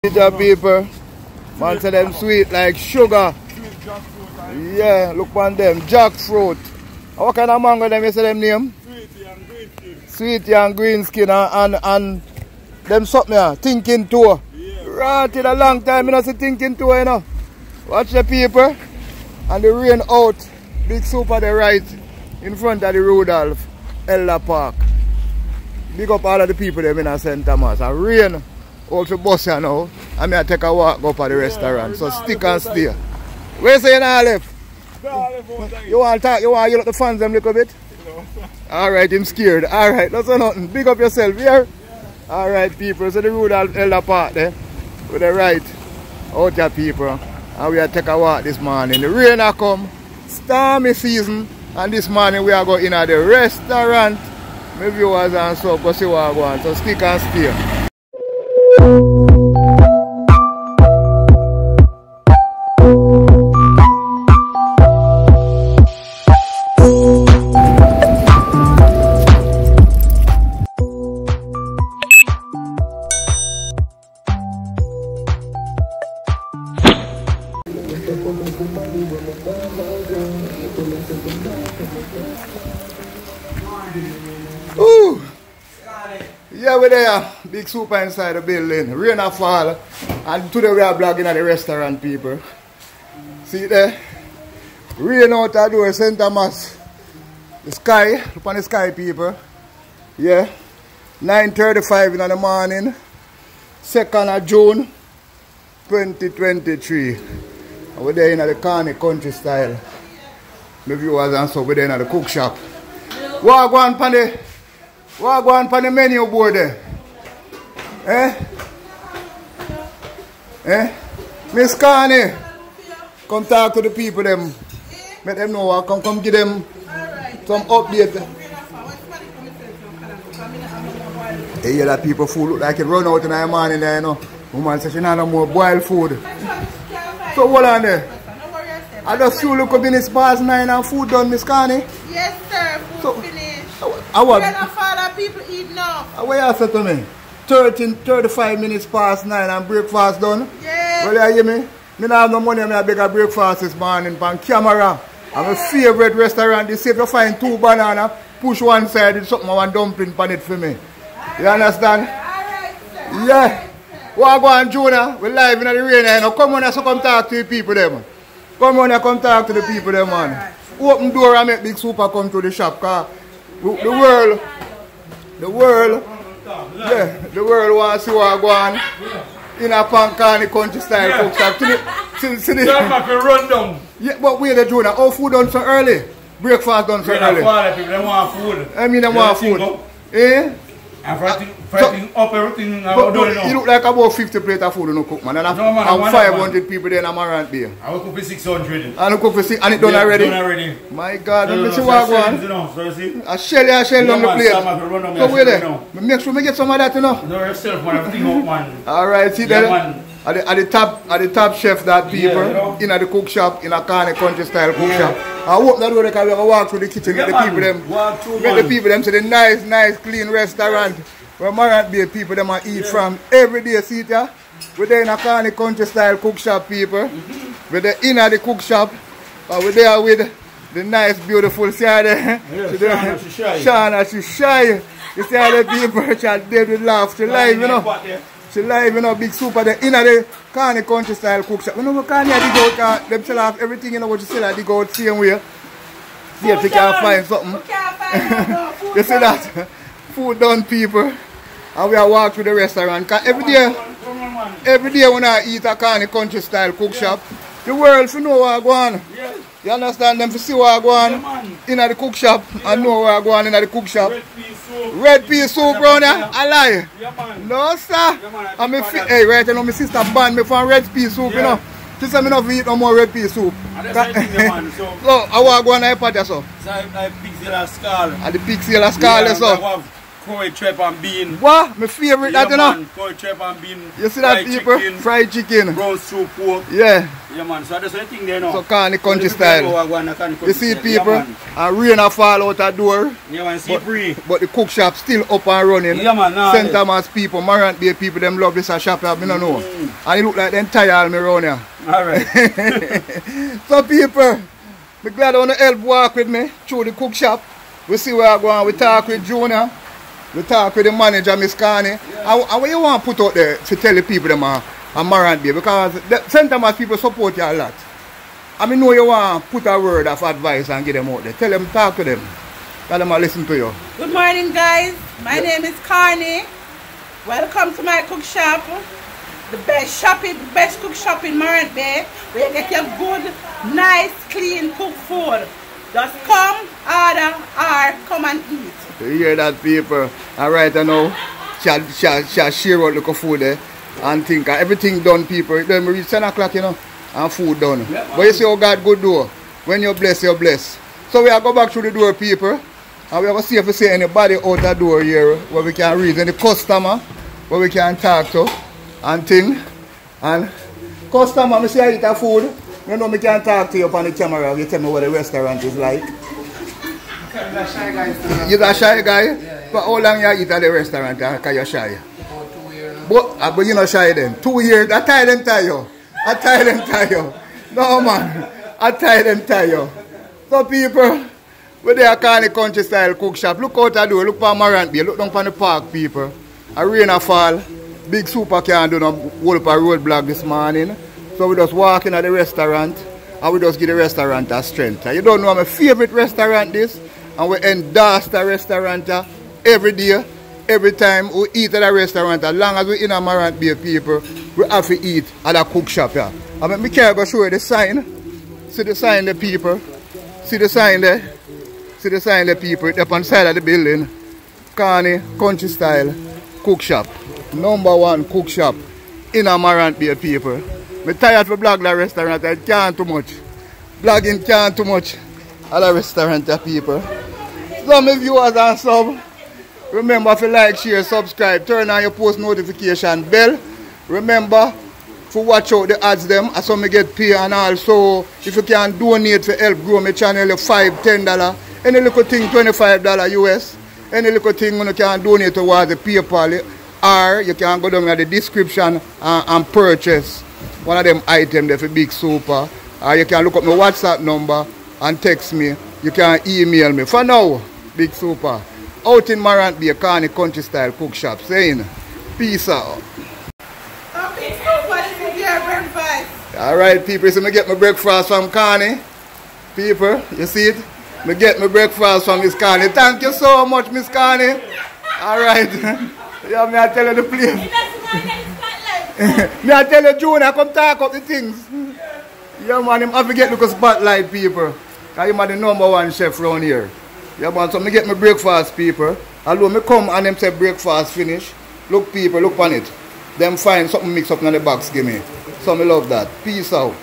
Sweet people, man say them sweet like sugar. Yeah, look on them, jackfruit. What kind of mango them you say them name? Sweetie and green skin and them something here, thinking too. Yeah. Right in a long time, I don't see thinking too, you know. Watch the people and the rain out. Big soup at the right in front of the Rudolph Elder Park. Big up all of the people them in St. Thomas. And rain out to bus here now. And I take a walk up at the restaurant. So stick and stay. Where you say you not left? You want to talk? You want to yell at the fans them a little bit? No. Alright, I'm scared. Alright, that's nothing. Big up yourself here. Alright, people. So the Rudolph Elder Park there. With the right out here, people. And we are take a walk this morning. The rain has come. Stormy season. And this morning we are going in at the restaurant. My viewers and so go see what I want. So stick and stay. Ooh. Yeah, we're there. Big super inside the building. Rain a fall. And today we are vlogging at the restaurant, people. See there? Rain out the door, St. Thomas. The sky, look on the sky, people. Yeah. 9:35 in the morning. 2nd of June 2023. And we're there in the Kearney country style. The viewers and so we're there in the cook shop. What go on pan the menu board there? Eh? Eh? Miss Kearney, come talk to the people them. Let them know what come give them some update. Hey, yeah, that people food look like it run out in the morning there, you know. Woman says she not no more boiled food. So hold on there. I just feel look up in this past 9 and food done, Miss Kearney. Yes, sir. Food finished. I want. People eat now. What you say to me? 35 minutes past 9 and breakfast done? Yes. Well, you hear me? I don't have no money, I beg a breakfast this morning on camera. I'm a favorite restaurant. They say if you find 2 bananas, push one side, it's something I want dumpling on it for me. You understand? Alright, sir. Yeah. What go on, Junior? We're live in the rain now. Come on, so come talk to the people them. Come on and come talk to the people them, man. Open door and make Big Super come to the shop, cause the world wants to see what go on in a Kearney country style cook shop. Run down. Yeah, but wait, Junior, how food done so early? Breakfast done so early. People they want food. I mean, they want food. Eh? And everything up, everything. But you look like about 50 plates of food you don't cook, man. And no, man, and 500 people there in Amarant Bay. I will cook for 600. And you cook for 600, and it done already? Done already. My God, let me see what I want. I shell on the plate. So wait there. Make sure I get some of that, you know. No, yourself, man. Everything out, man. Alright, see there? At the top chef that people, yeah, you know? in the cook shop, in a Kearney country style cook shop. I hope that way they can walk through the kitchen, get the people them. Get the people them to the nice, clean restaurant. Where Marant Bay people them eat from every day, see ya? We're there in a Kearney country style cook shop, people. We're there in the cook shop. We're there with the nice, beautiful, see her there? Yeah, Shana, she's shy. You see how the people, she dead with laugh. She live, you know. She live, you know, Big Super there in the Kearney country style cook shop. You know, Kearney dig out, them sell off everything, you know, what you sell, dig out same way. See if you can find something. You see that? Food done, people. And we are walk to the restaurant. Cause every day when I eat a Kearney country style cook shop, the world for know what I go on. You understand them for see what I go on in the cook shop and know what I go on in the cook shop. Red pea soup, brother. I lie. No, sir. And hey, right now my sister banned me from red pea soup, you know. She said me not eat no more red pea soup. So I want to go on the pot, so. So I pixel a skull. And the pixel a skull, so. curry, trap and bean. What? My favorite Yeah, that, you know? man. Curry, trap and bean. You see that, people? Fried chicken. Brown soup, pork. Yeah. Yeah, man. So that's the thing there now. So Carney country style. You see Yeah, people? man. And rain a fall out the door. Yeah, man. See free. But the cook shop still up and running. Yeah, man. Nah, St. Thomas people, Marant Bay people, them love this a shop here, I don't know. And it look like them tired me around here. Alright. So people, I'm glad you want to help walk with me through the cook shop. We see where I go on. We talk with Junior. We talk with the manager, Miss Carney. And what you want to put out there to tell the people them are Marant Bay? Because the St. Thomas people support you a lot. I mean, know you want to put a word of advice and get them out there. Tell them, talk to them. Tell them I listen to you. Good morning, guys. My name is Carney. Welcome to my cook shop. The best cook shop in Marant Bay, where you get your good, nice, clean cooked food. Just come, order, or come and eat. You hear that, people? And right now, shall share out the food there and think everything done, people. Then we reach 10 o'clock, you know, and food done. Yeah, but you see how God good do. When you're blessed, you're blessed. So we are go back through the door, people, and we are going to see if we see anybody out the door here where we can read any customer, where we can talk to and thing. And customer, I see I eat a food. You know, I can talk to you on the camera. You tell me what the restaurant is like. You're a shy guy. You're a shy guy? Yeah. But how long you eat at the restaurant? Because you're shy. About 2 years now. But you're not shy then. 2 years. I tie them tie you. I tie them tie you. No man. I tie them tie you. So people, with their Carney country style cook shop, look out the door, look for Marant Bay, look down for the park, people. A rain a fall. Big super can do no hold up a roadblock this morning. So we just walk in at the restaurant and we just give the restaurant a strength. And you don't know my favorite restaurant this. And we endorse the restaurant every day, every time we eat at a restaurant. As long as we in a Marant Bay, people, we have to eat at a cook shop. Yeah. I mean, me can go show you the sign. See the sign there, people. See the sign there. See the sign there, people. It's up on the side of the building. Carney country style cook shop. #1 cook shop in a Marant Bay, people. I'm tired for blog the restaurant. I can't too much. Blogging can't too much at the restaurant, people. So my viewers and sub, remember to like, share, subscribe, turn on your post notification bell. Remember to watch out the ads them as some get paid, and also if you can donate to help grow my channel, $5, $10, any little thing $25 US, any little thing you can donate towards the PayPal, or you can go down in the description and purchase one of them items there for Big Super, or you can look up my WhatsApp number and text me. You can email me. For now, Big Super, out in Marant Bay, Carney country style cook shop, saying peace out. Okay, so what is your breakfast? Alright people, so I get my breakfast from Carney. People, you see it? I get my breakfast from Miss Carney. Thank you so much, Miss Carney. Alright. Yeah, me I tell you the place. Me I tell you, Junior, come talk up the things. Yeah man, him have to get the spotlight, people. Because him are the #1 chef around here. Yeah man, so me get my breakfast, people. Although me come and them say breakfast finish. Look people, look on it. Them find something mixed up in the box, give me. So me love that. Peace out.